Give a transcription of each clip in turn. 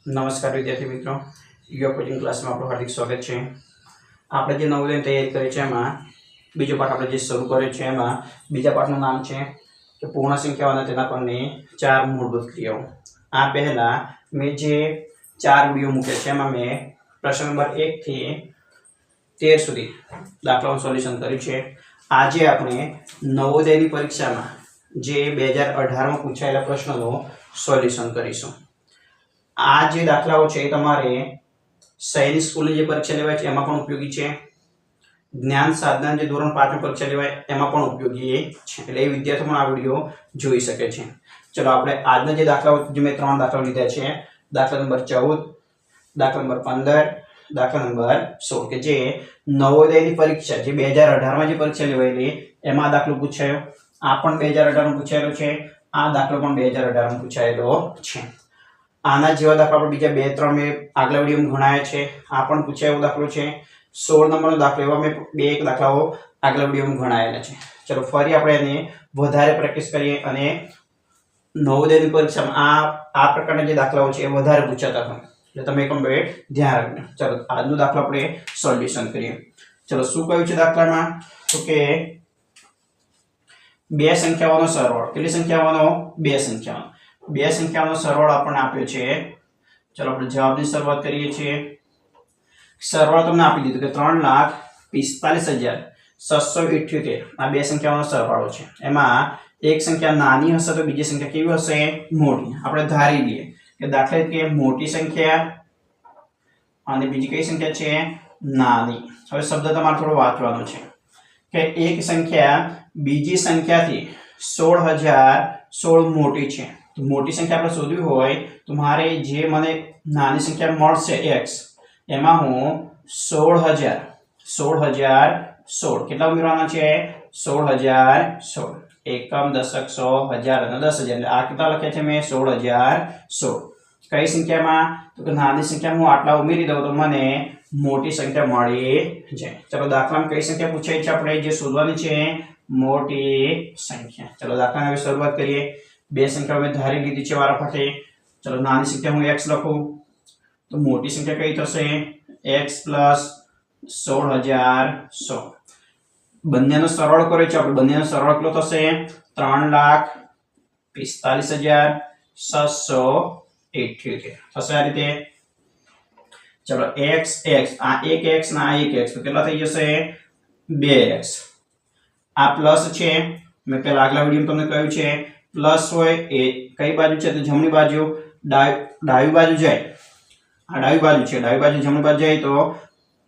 નમસ્કાર વિદ્યાર્થી મિત્રો, યુવા કોચિંગ ક્લાસમાં આપણું હાર્દિક સ્વાગત છે। આપણે જે નવોદયની તૈયારી કરી છે એમાં બીજો પાઠ આપણે જે શરૂ કર્યો છે એમાં બીજા પાઠનું નામ છે કે પૂર્ણ સંખ્યાઓ અને તેના પરની 4 મૂળભૂત ક્રિયાઓ। આ પહેલા મેં જે 4 વિડીયો મૂક્યા છે એમાં મેં પ્રશ્ન નંબર 1 થી 13 સુધી દાખલાનું સોલ્યુશન કર્યું છે। આજે આપણે નવોદયની પરીક્ષામાં જે 2018માં પૂછાયેલા પ્રશ્નોનું સોલ્યુશન કરીશું। આ જે દાખલાઓ છે તમારે સૈનિક સ્કૂલની જે પરીક્ષા લેવાય છે એમાં પણ ઉપયોગી છે, જ્ઞાન સાધના જે ધોરણ 5 ની પરીક્ષા લેવાય એમાં પણ ઉપયોગી છે, એટલે એ વિદ્યાર્થીઓ પણ આ વિડિયો જોઈ શકે છે। ચલો આપણે આજના જે દાખલાઓ જે મેં 3 દાખલાઓ લીધા છે, દાખલા નંબર 14, દાખલા નંબર 15, દાખલા નંબર 16 કે જે નવોદયની પરીક્ષા જે 2018માં જે પરીક્ષા લેવાયેલી એમાં આ દાખલો પૂછાયો, આ પણ 2018માં પૂછાયેલો છે, આ દાખલો પણ 2018માં પૂછાયેલો છે। આના જેવા દાખલા આપણે બીજા 2-3 મેં આગલા વિડિયોમાં ગણાયા છે, આ પણ પૂછાયેલો દાખલો છે। 16 નંબરનો દાખલો એવા મેં 2-1 દાખલાઓ આગલા વિડિયોમાં ગણાયેલા છે। ચલો ફરી આપણે એને વધારે પ્રેક્ટિસ કરીએ અને નવોદયની પરીક્ષામાં આ પ્રકારના જે દાખલાઓ છે એ વધારે પૂછાતા હોય એટલે તમે કમ્પ્લીટ ધ્યાન રાખજો। ચલો આજનો દાખલો આપણે સોલ્યુશન કરીએ। ચલો શું કહ્યું છે દાખલામાં તો કે બે સંખ્યાઓનો સરવાળો, કેટલી સંખ્યાઓનો? બે સંખ્યાઓનો સરવાળો આપણને આપ્યો છે। ચલો આપણે જવાબની શરૂઆત કરીએ છીએ। સરવાળો તમને આપી દીધો કે 3,45,678 આ બે સંખ્યાઓનો સરવાળો છે। એમાં એક સંખ્યા નાની હશે તો બીજી સંખ્યા કેવી હશે? મોટી। આપણે ધારી લઈએ કે દાખલા તરીકે મોટી સંખ્યા અને બીજી કઈ સંખ્યા છે? નાની। હવે શબ્દ તમારે થોડો વાંચવાનો છે કે એક સંખ્યા બીજી સંખ્યાથી 16,016 મોટી છે, તો મોટી સંખ્યા આપણે શોધવી હોય તો મારે જે મને નાની સંખ્યા મળશે x એમાં હું 16,016 કેટલા ઉમેરવાના છે? 16,016 એકમ, દશક, સો, હજાર અને 10,000 એટલે આ કેટલા લખ્યા છે મેં? 16,016। કઈ સંખ્યામાં? તો કે નાની સંખ્યામાં હું આટલા ઉમેરી દઉં તો મને મોટી સંખ્યા મળી જાય। ચલો દાખલામાં કઈ સંખ્યા પૂછાઈ છે આપણે જે શોધવાની છે? મોટી સંખ્યા। ચલો દાખલાની હવે શરૂઆત કરીએ। બે સંખ્યાઓ મેં ધારી લીધી છે વારાફરતી। ચલો નાની સંખ્યા હું x લખું તો મોટી સંખ્યા કઈ થશે? x plus 16,016। બંનેનો સરવાળો કર્યો છે આપણે, બંનેનો સરવાળો કેટલો થશે? 3,45,678 થશે આ રીતે। ચલો x આ એક x ના આ એક x તો કેટલા થઈ જશે? 2x। આ પ્લસ છે, મેં પહેલા આગલા વિડિયોમાં તમને કહ્યું છે પ્લસ હોય એ કઈ બાજુ છે? તો જમણી બાજુ, ડાબી બાજુ જાય, આ ડાબી બાજુ છે, ડાબી બાજુ જમણી બાજુ જાય તો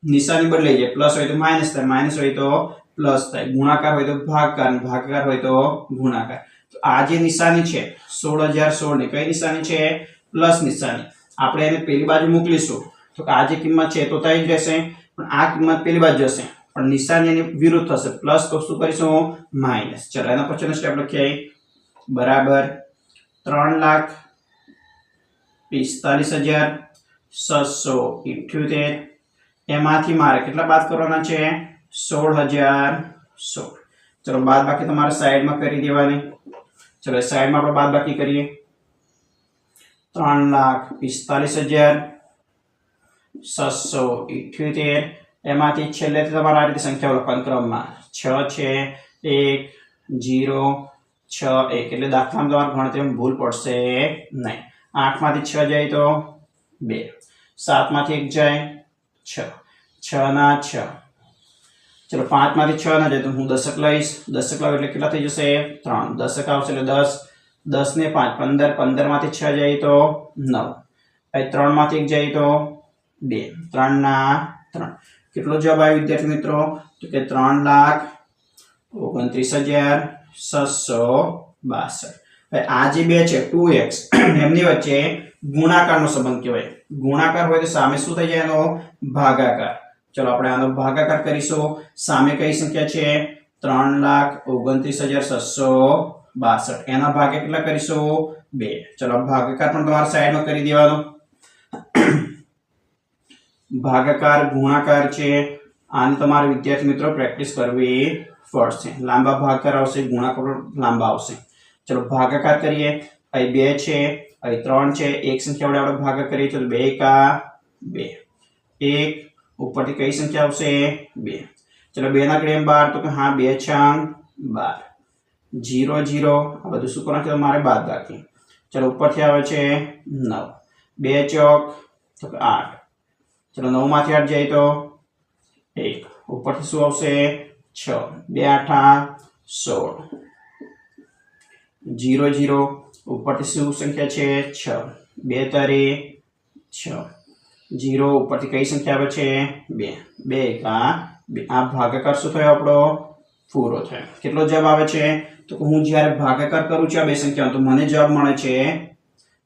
નિશાની બદલાઈ જાય, પ્લસ હોય તો માઈનસ થાય, માઈનસ હોય તો પ્લસ થાય, ગુણાકાર હોય તો ભાગાકાર, ભાગાકાર હોય તો ગુણાકાર। તો આ જે નિશાની છે 16,016 ની કઈ નિશાની છે? પ્લસ નિશાની। આપણે એને પેલી બાજુ મોકલીશું તો આ જે કિંમત છે તો ત્યાં જ રહેશે, પણ આ કિંમત પેલી બાજુ જશે પણ નિશાની એની વિરુદ્ધ થશે, પ્લસ તો શું કરીશું? માઈનસ। ચલો એના પછીનો સ્ટેપ લખીએ બરાબર 3,45,678 એમાંથી મારે કેટલા બાદ કરવાના છે? 16,016। ચલો બાદ બાકી તમારે સાઈડમાં કરી દેવાની। ચલો સાઈડમાં આપણે બાદ બાકી કરીએ। 3,45,678 એમાંથી છેલ્લે તમારે આ રીતે સંખ્યાઓ લખવાની ક્રમમાં 6 છે, 1, 0, 6, 1 એટલે દાખલામાં તમારે ગણતરીમાં ભૂલ પડશે નહીં। 8 માંથી 6 જાય તો 2, 7 માંથી 1 જાય 6, 6 ના 6। ચલો 5 માંથી 6 ના જાય તો હું દશક લઈશ, દશક લાવ એટલે કેટલા થઈ જશે? 3, દશક આવશે એટલે 10, 10 ને 5 15, 15 માંથી 6 જાય તો 9, હવે 3 માંથી 1 જાય તો 2, 3 ના 3 કેટલો જવાબ આવ્યો વિદ્યાર્થી મિત્રો? તો કે 3,29,662। હવે આ જે બે છે 2x એમની વચ્ચે ગુણાકારનો સંબંધ કહેવાય, ગુણાકાર હોય તો સામે શું થઈ જાય? એનો ભાગાકાર। ચલો આપણે આનો ભાગાકાર કરીશું। સામે કઈ સંખ્યા છે? 3,29,662 એના ભાગે કેટલા કરીશું? 2। ચલો ભાગાકાર પણ તમારે સાઈડમાં કરી દેવાનો। ભાગાકાર ગુણાકાર છે, આની તમારે વિદ્યાર્થી મિત્રો પ્રેક્ટિસ કરવી પડશે। લાંબા ભાગાકાર આવશે, ગુણાકાર લાંબા આવશે। ચલો ભાગાકાર કરીએ। અહીં 2 છે હવે 3 છે, એક સંખ્યા વડે આપણે ભાગાકાર કરીએ તો 2 એકા 2, 1 ઉપરથી કઈ સંખ્યા આવશે 2, ચલો 2 ના ઘડિયા 12 તો કે હા 2 છંગ 12, 0 0 આ બધું શું કરવાનું છે મારે બાદ બાકી, ચલો ઉપરથી આવે છે 9, 2 ચોક તો કે 8, ચલો 9 માંથી 8 જાય તો 1, ઉપરથી શું આવશે 6, 2 8 16, 0 0 ઉપરથી શું સંખ્યા છે 6, 2 તારી 6, 0 ઉપરથી કઈ સંખ્યા આવે છે 2, 2 એકા 2, આ ભાગાકાર શું થયો આપણો પૂરો થયો. કેટલો જવાબ આવે છે તો હું જ્યારે ભાગાકાર કરું છું આ બે સંખ્યાઓ તો મને જવાબ મળે છે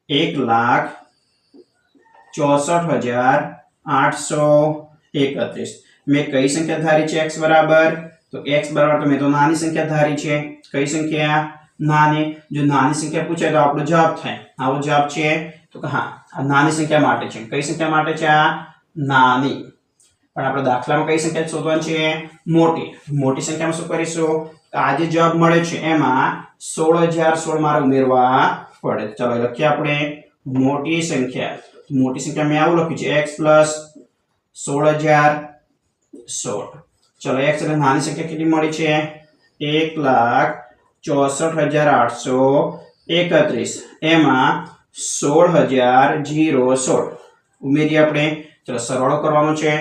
1,64,831. મેં કઈ સંખ્યા ધારી છે x બરાબર તો x બરાબર તો મેં તો નાની સંખ્યા ધારી છે. કઈ સંખ્યા નાની, જો નાની સંખ્યા પૂછે તો આપણો જવાબ થાય આવો જવાબ છે તો કે હા આ નાની સંખ્યા માટે છે. કઈ સંખ્યા માટે છે આ નાની, પણ આપણે દાખલામાં કઈ સંખ્યા શોધવાની છે મોટી. મોટી સંખ્યામાં શું કરીશું આ જે જવાબ મળે છે એમાં 16,016 મારે ઉમેરવા પડે. ચલો લખીએ આપણે મોટી સંખ્યા. મોટી સંખ્યા મેં આવું લખ્યું છે x પ્લસ 16,016. ચલો x એટલે નાની સંખ્યા કેટલી મળી છે 1,64,831. એમાં 16,016 ઉમેરીએ આપણે. ચલો સરવાળો કરવાનો છે.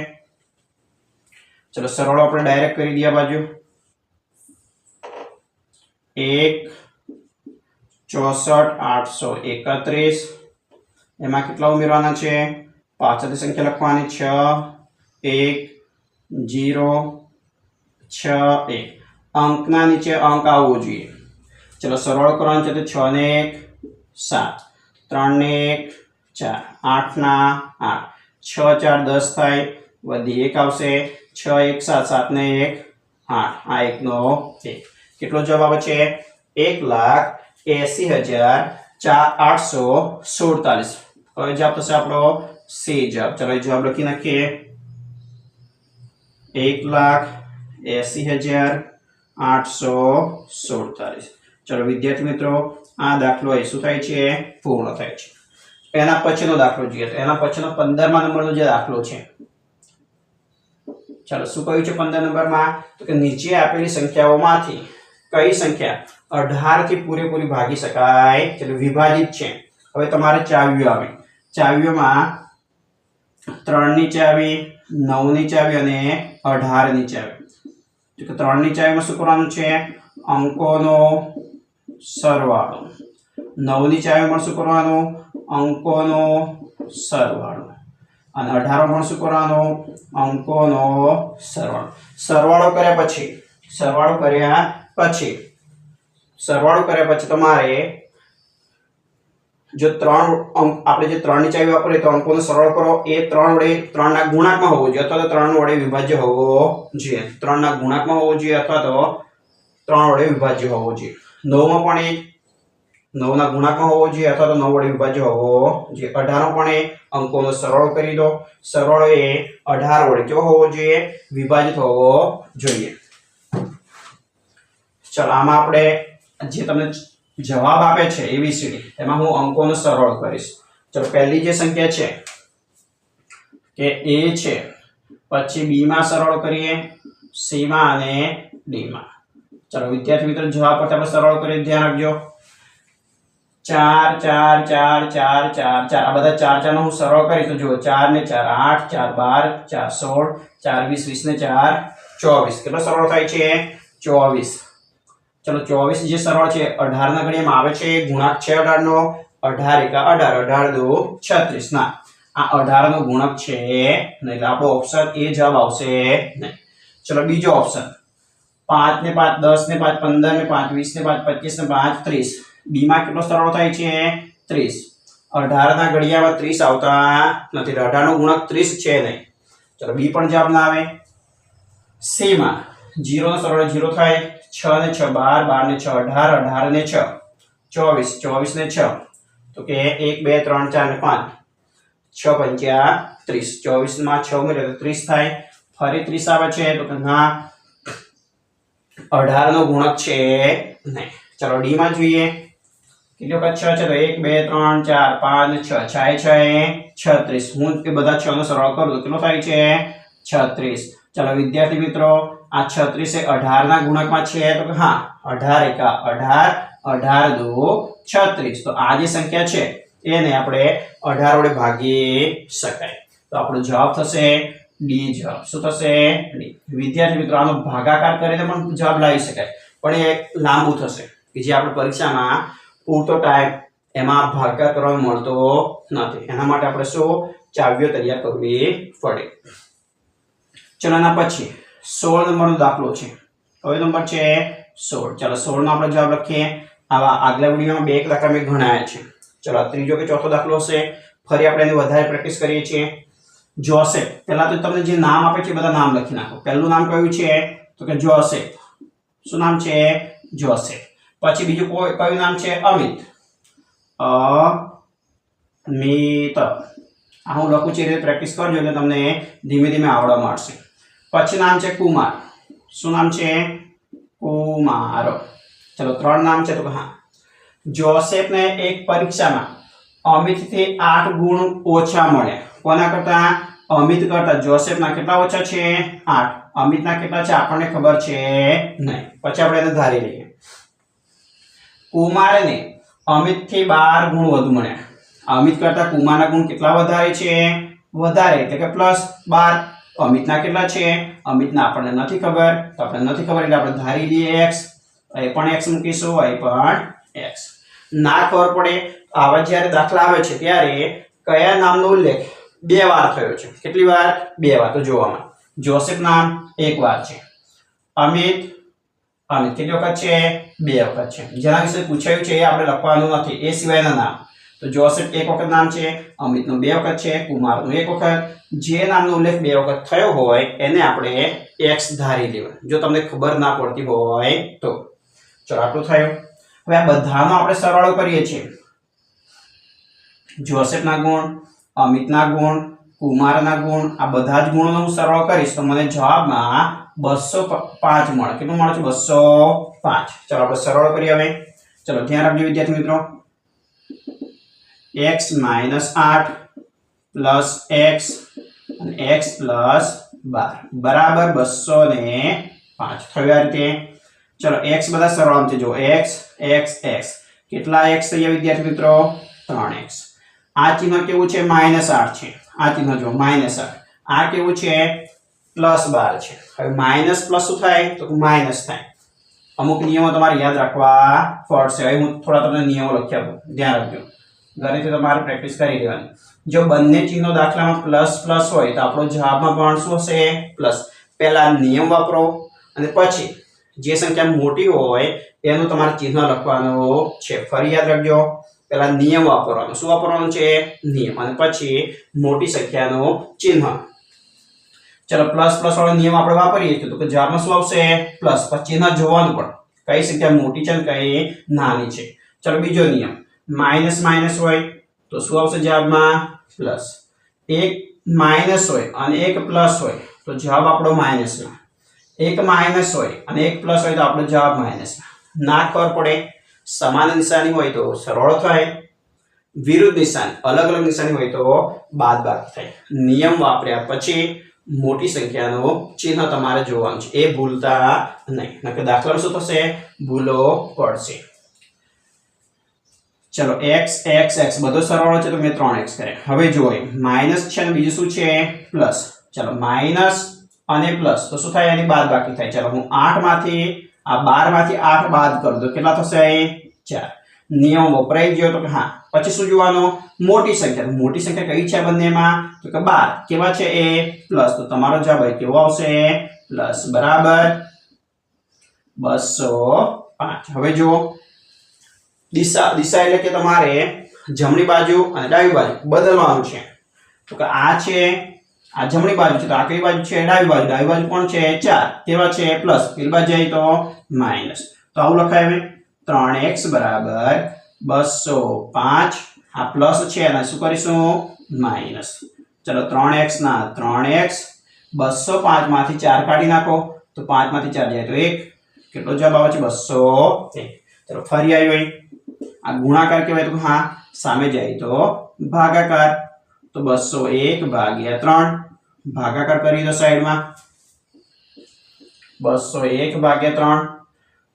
ચલો સરવાળો આપણે ડાયરેક્ટ કરી દઈએ બાજુ 1,64,831. એમાં કેટલા ઉમેરવાના છે પાછળની સંખ્યા લખવાની 6 1 0 6 1. અંકના નીચે અંક આવવો જોઈએ. ચલો સરવાળો કરવાનો છે તો 6 ને 1 7, 3 ને 1 4, 8 ના 8, 6 4 10 થાય, વધી 1 આવશે, 6 1 7, 7 ને 1 8, આ 1 નો 1. કેટલો જવાબ આવે છે 1,80,847. હવે જવાબ થશે આપણો સી જવાબ. ચલો એ જવાબ લખી નાખીએ 1,80,847. ચલો વિદ્યાર્થી મિત્રો આ દાખલો એ શું થાય છે પૂર્ણ થાય છે. એના પછીનો દાખલો જોઈએ તો એના પછીનો 15મા નંબરનો જે દાખલો છે. ચાલો શું કહ્યું છે 15 નંબરમાં તો કે નીચે આપેલી સંખ્યાઓમાંથી કઈ સંખ્યા 18 થી પૂરેપૂરી ભાગી શકાય, ચલો વિભાજિત છે. હવે તમારે ચાવીઓ આવે. ચાવીઓમાં 3 ની ચાવી, 9 ની ચાવી અને 18 ની ચાવી. તો 3 ની ચાવીમાં શું કરવાનું છે અંકોનો સરવાળો, 9 ની ચાવીમાં શું કરવાનું અંકોનો સરવાળો અને 18 માં શું કરવાનો અંકોનો સરવાળો. સરવાળો કર્યા પછી તમારે જો 3 અંક આપણે જે 3 ની ચાવી વાપરીએ તો અંકોનો સરવાળો કરો એ 3 વડે 3 ના ગુણાંકમાં હોવો જોઈએ અથવા તો 3 વડે વિભાજ્ય હોવો જોઈએ. 3 ના ગુણાંકમાં હોવો જોઈએ અથવા તો 3 વડે વિભાજ્ય હોવો જોઈએ. 9 માં પણ 9 ના ગુણાંકમાં હોવો જોઈએ અથવા તો 9 વડે વિભાજ્ય હોવો જોઈએ. 18 પણ અંકોનો સરવાળો કરી દો. સરવાળો એ 18 વડે કેવો હોવો જોઈએ વિભાજિત હોવો જોઈએ. ચલો આમાં આપણે જે તમને જવાબ આપે છે ABCD એમાં હું અંકોનો સરવાળો કરીશ. ચલો પહેલી જે સંખ્યા છે કે A છે, પછી B માં સરવાળો કરીએ, C માં અને D માં. ચલો વિદ્યાર્થી મિત્રો જવાબ પર આપણે સરવાળો કરીએ ધ્યાન રાખજો. 4 4 4 4 4 4 આ બધા 4 4 નો હું સરવાળો કરીશ તો જુઓ 4 ને 4 8, 4 12, 4 16, 4 20, 20 ને 4 24. કેટલો સરવાળો થાય છે 24. ચલો 24 જે સરવાળો છે 18 ના ઘડિયામાં આવે છે, ગુણાંક છે 18 નો, 18 એકા 18, 18 દુ 36. ના આ 18 નો ગુણક છે નહીં એટલે આપણો ઓપ્શન એ જવાબ આવશે નહીં. ચલો બીજો ઓપ્શન 5 ને 5 10 ને 5 15 ને 5 20 ને 5 25 ને 5 30. બી માં કેટલો સરવાળો થાય છે 30. 18 ના ઘડિયામાં 30 આવતા નથી, 18 નો ગુણક 30 છે નહીં. ચલો બી પણ જવાબ ના આવે. સી માં 0 નો સરવાળો 0 થાય, 6 ને 6 12, 12 ને 6 18, 18 ને 6 24, 24 ને 6 તો કે 1 2 3 4 ને 5 6 પંચ્યા 30. 24 માં 6 ઉમેરીએ તો 30 થાય. ફરી 30 આવે છે તો કે ના 18 નો ગુણક છે નહીં. ચલો ડી માં જોઈએ કેટલી વખત 6 છે તો 1 2 3 4 5 6 6 36 હું કે બધા 6 નો સરવાળો કરું તો કેટલો થાય છે 36 ચલો વિદ્યાર્થી મિત્રો આ 36 એ 18 ના ગુણકમાં છે તો હા 18 એકા 18 18 દુ 36 તો આ જે સંખ્યા છે એને આપણે 18 વડે ભાગી શકાય તો આપણો જવાબ થશે ડી જવાબ શું થશે ડી વિદ્યાર્થી મિત્રો આનો ભાગાકાર કરીને પણ જવાબ લાવી શકાય પણ એ લાંબુ થશે કે જે આપણે પરીક્ષામાં પૂરતો ટાઈમ એમાં ભાગાકાર કરવાનો મળતો નથી એના માટે આપણે શું ચાવીઓ તૈયાર કરવી પડે ચલો એના પછી 16 નંબરનો દાખલો છે કયો નંબર છે 16 ચલો 16 નો આપણે જવાબ લખીએ આવા આગલા વિડિયોમાં બે એક દાખલા મેં ગણાયા છે ચલો ત્રીજો કે ચોથો દાખલો હશે ફરી આપણે એની વધારે પ્રેક્ટિસ કરીએ છીએ જોસેફ પહેલા તો તમને જે નામ આપે છે બધા નામ લખી નાખો પહેલું નામ કયું છે તો કે જોસેફ શું નામ છે જોસેફ પછી બીજું કયું નામ છે અમિત અમિત આ હું લખું છું એટલે પ્રેક્ટિસ કરજો એટલે તમને ધીમે ધીમે આવડવા મળશે પછી નામ છે કુમાર શું નામ છે કુમાર ચલો ત્રણ નામ છે તો હા જોસેફ ને એક પરીક્ષામાં અમિત થી 8 ગુણ ઓછા મળ્યા કોના કરતા અમિત કરતા જોસેફ ના કેટલા ઓછા છે 8 અમિત ના કેટલા છે આપણને ખબર છે નહીં પછી આપણે એને ધારી લઈએ કુમારને અમિત થી 12 ગુણ વધુ મળ્યા અમિત કરતા કુમારના ગુણ કેટલા વધારે છે વધારે એટલે કે +12 અમિતના કેટલા છે અમિતના આપણને નથી ખબર તો આપણે નથી ખબર એટલે આપણે ધારી લઈએ x અહીં પણ x મૂકીશું અહીં પણ x ના ખબર પડે આવા જ્યારે દાખલા આવે છે ત્યારે કયા નામનો ઉલ્લેખ બે વાર થયો છે કેટલી વાર બે વાર તો જોવામાં જોસેફ નામ એક વાર છે અમિત કેટલી વખત છે બે વખત છે જેના વિશે પૂછાયું છે એ આપણે લખવાનું નથી એ સિવાયના નામ તો જોસેફ એક વખત નામ છે અમિતનું બે વખત છે કુમારનું એક વખત જે નામનો ઉલ્લેખ બે વખત થયો હોય એને આપણે x ધારી લેવાનું જો તમને ખબર ના પડતી હોય તો ચલો આટલું થયું હવે આ બધાનો આપણે સરવાળો કરીએ છીએ જોસેફના ગુણ અમિતના ગુણ કુમારના ગુણ આ બધા જ ગુણોનો હું સરવાળો કરીશ તો મને જવાબમાં 205 મળે કેટલું મળે છે 205 ચલો આપણે સરવાળો કરીએ હવે ચલો ધ્યાન રાખજો વિદ્યાર્થી મિત્રો x - 8 plus x અને x plus 12 બરાબર 205 થયું આ રીતે ચલો x બધા સરવાળામાં જો x x કેટલા x થયા વિદ્યાર્થી મિત્રો 3x આ ચિહ્ન કેવું છે -8 છે આ ચિહ્ન જો -8 આ કેવું છે +12 છે હવે માઈનસ પ્લસ શું થાય તો માઈનસ થાય અમુક નિયમો તમારે યાદ રાખવા પડશે હવે હું થોડા તમને નિયમો લખી આપું ધ્યાન રાખજો ઘરેથી તમારે પ્રેક્ટિસ કરી લેવાની જો બંને ચિહ્નો દાખલામાં પ્લસ પ્લસ હોય તો આપણો જવાબમાં પણ શું હશે પ્લસ પહેલા નિયમ વાપરો અને પછી જે સંખ્યા મોટી હોય એનું તમારે ચિહ્ન લખવાનું છે ફરી યાદ રાખજો પહેલા નિયમ વાપરવાનો શું વાપરવાનું છે નિયમ અને પછી મોટી સંખ્યાનું ચિહ્ન ચલો પ્લસ પ્લસ વાળો નિયમ આપણે વાપરીએ તો કે જવાબમાં શું આવશે પ્લસ પછી ચિહ્ન જોવાનું પણ કઈ સંખ્યા મોટી છે અને કઈ નાની છે ચલો બીજો નિયમ માઈનસ માઈનસ હોય તો શું આવશે જવાબમાં પ્લસ એક માઈનસ હોય અને એક પ્લસ હોય તો જવાબ આપણો માઈનસમાં એક માઈનસ હોય અને એક પ્લસ હોય તો આપણો જવાબ માઈનસમાં ના ખબર પડે સમાન નિશાની હોય તો સરવાળો થાય વિરુદ્ધ નિશાની અલગ અલગ નિશાની હોય તો બાદબાકી થાય નિયમ વાપર્યા પછી મોટી સંખ્યાનો ચિહ્ન તમારે જોવાનું છે એ ભૂલતા નહીં નકર દાખલામાં શું થશે ભૂલો પડશે ચલો x x x બધો સરવાળો છે તો મેં 3x કર્યા હવે જોઈએ માઈનસ છે અને બીજું શું છે પ્લસ ચલો માઈનસ અને પ્લસ તો શું થાય એની બાદબાકી થાય ચલો હું 8 માંથી આ 12 માંથી 8 બાદ કરું તો કેટલા થશે 4 નિયમ વપરાઈ ગયો તો કે હા પછી શું જોવાનું મોટી સંખ્યા કઈ છે બંનેમાં તો કે 12 કેવા છે એ પ્લસ તો તમારો જવાબ કેવો આવશે પ્લસ બરાબર 205 હવે જો દિશા એટલે કે તમારે જમણી બાજુ અને ડાબી બાજુ બદલવાનું છે તો કે આ છે આ જમણી બાજુ છે તો આ કઈ બાજુ છે ડાબી બાજુ કોણ છે 4 કેવા છે પ્લસ પેલી બાજુ જાય તો માઈનસ તો આવું લખાય હવે 3x બરાબર 205 આ પ્લસ છે અને શું કરીશું માઈનસ ચલો 3x ના 3x 205 માંથી 4 કાઢી નાખો તો 5 માંથી 4 જાય તો 1 કેટલો જવાબ આવે છે 201 ચલો ફરી આવ્યો આ ગુણાકાર કહેવાય તો હા, સામે જાય તો ભાગાકાર. તો 201 ભાગ્યા 3 ભાગાકાર કરી દો સાઈડમાં. 201 ભાગ્યા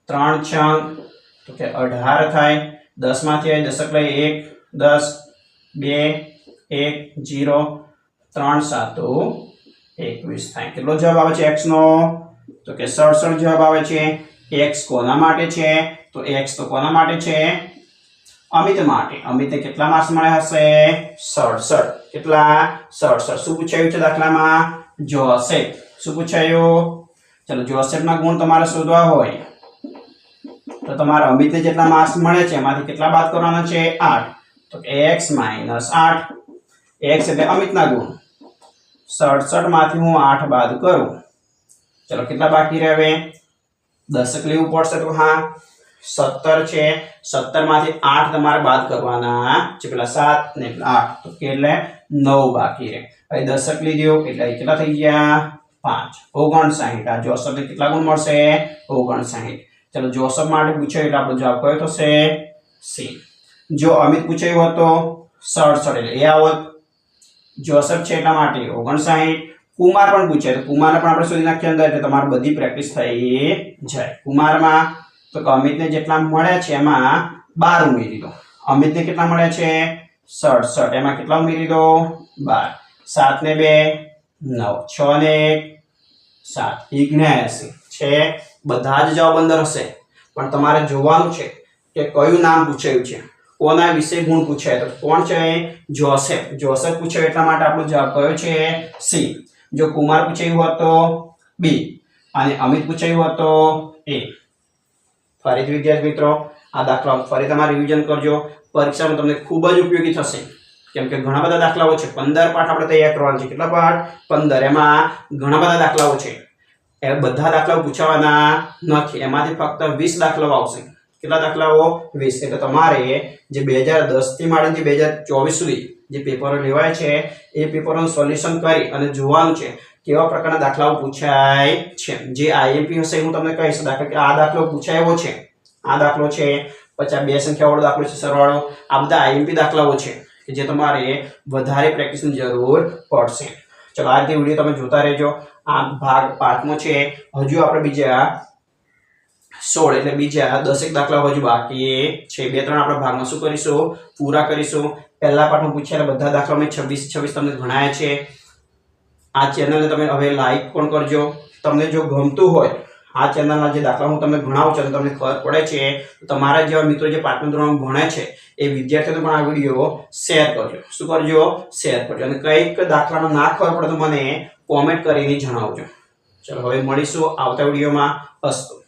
3 3 તો કે 18 થાય. 10 માંથી 10 લઈ 1 10 2 1 0 3 7 21 થાય. કેટલો જવાબ આવે છે x નો? તો કે 67 જવાબ આવે છે. x કોના માટે છે? તો x તો કોના માટે છે? અમિત માટે. અમિતને કેટલા માર્ક્સ મળ્યા હશે? 67. કેટલા? 67. શું પૂછાયું છે દાખલામાં? જોસેફ. શું પૂછાયું? ચલો જોસેફના ગુણ તમારે શોધવા હોય તો તમારે અમિતને જેટલા માર્ક્સ મળે છે એમાંથી કેટલા બાદ કરવાના છે? 8. તો x - 8. x એટલે અમિતના ગુણ. 67 માંથી હું 8 બાદ કરું. ચલો કેટલા બાકી રહે? હવે 10 લેવું પડશે તો હા 17 છે. 17 માંથી 8 તમારે બાદ કરવાના છે. પેલા 7 ને 8 તો એટલે 9 બાકી રહે. હવે 10 લીધો એટલે કેટલા થઈ ગયા? 5. 59. આ જોસફને કેટલા ગુણ મળશે? 59. ચલો જોસફ માટે પૂછ્યું એટલે આપણો જવાબ કયો થશે? સી. જો અમિત પૂછ્યું હતો 67 એટલે એ આવત. જોસફ છે એટલા માટે 59. કુમાર પણ પૂછાય તો કુમારને પણ આપણે શોધી નાખીએ અંદર એટલે તમારી બધી પ્રેક્ટિસ થઈ જાય. કુમારમાં તો કે અમિતને જેટલા મળ્યા છે એમાં 12 ઉમેરી દો. અમિતને કેટલા મળ્યા છે? 67. એમાં કેટલા ઉમેરી દો? 12. 7 ને 2 9 6 ને 1 7 79 છે. બધા જ જવાબ અંદર હશે પણ તમારે જોવાનું છે કે કયું નામ પૂછાયું છે, કોના વિશે ગુણ પૂછાય. તો કોણ છે? જોસેફ. જોસેફ પૂછાયું એટલા માટે આપણો જવાબ કયો છે? સી. જો કુમાર પૂછાયું હોત તો બી અને અમિત પૂછાયું હોત તો એ. ફરીથી વિદ્યાર્થી મિત્રો આ દાખલા ફરી તમારે રિવિઝન કરજો. પરીક્ષામાં તમને ખૂબ જ ઉપયોગી થશે કેમ કે ઘણા બધા દાખલાઓ છે. 15 પાઠ આપણે તૈયાર કરવાના છે. કેટલા પાઠ? 15. એમાં ઘણા બધા દાખલાઓ છે. એ બધા દાખલાઓ પૂછાવાના નથી. એમાંથી ફક્ત 20 દાખલાઓ આવશે. કેટલા દાખલાઓ? 20. એટલે તમારે જે 2010 થી માંડીને 2024 સુધી જે પેપરો લેવાય છે એ પેપરોનું સોલ્યુશન કરી અને જોવાનું છે કેવા પ્રકારના દાખલાઓ પૂછાય છે. જે આઈએમપી હશે હું તમને કહીશ દાખલા કે આ દાખલો પૂછાયો છે, આ દાખલો છે, પછી આ બે સંખ્યાવાળો દાખલો છે સરવાળો. આ બધા આઈએમપી દાખલાઓ છે કે જે તમારે વધારે પ્રેક્ટિસની જરૂર પડશે. ચલો આ રીતે વિડીયો તમે જોતા રહેજો. આ ભાગ 5મો છે. હજુ આપણે બીજા 16 એટલે બીજા 10 દાખલા હજુ બાકી છે. 2-3 આપણે ભાગમાં શું કરીશું? પૂરા કરીશું. પહેલા પાઠમાં પૂછેલા બધા દાખલા મેં 26 તમને ગણાયા છે. આ ચેનલને તમે હવે લાઈક પણ કરજો. તમને જો ગમતું હોય આ ચેનલના જે દાખલા હું તમને ભણાવું છું તમને ખબર પડે છે તો તમારા જેવા મિત્રો જે 5મા ધોરણમાં ભણે છે એ વિદ્યાર્થીઓને પણ આ વિડીયો શેર કરજો. શું કરજો? શેર કરજો. અને કઈક દાખલામાં ના ખબર પડે તો મને કોમેન્ટ કરીને જણાવજો. ચલો હવે મળીશું આવતા વિડીયોમાં. અસ્તુ.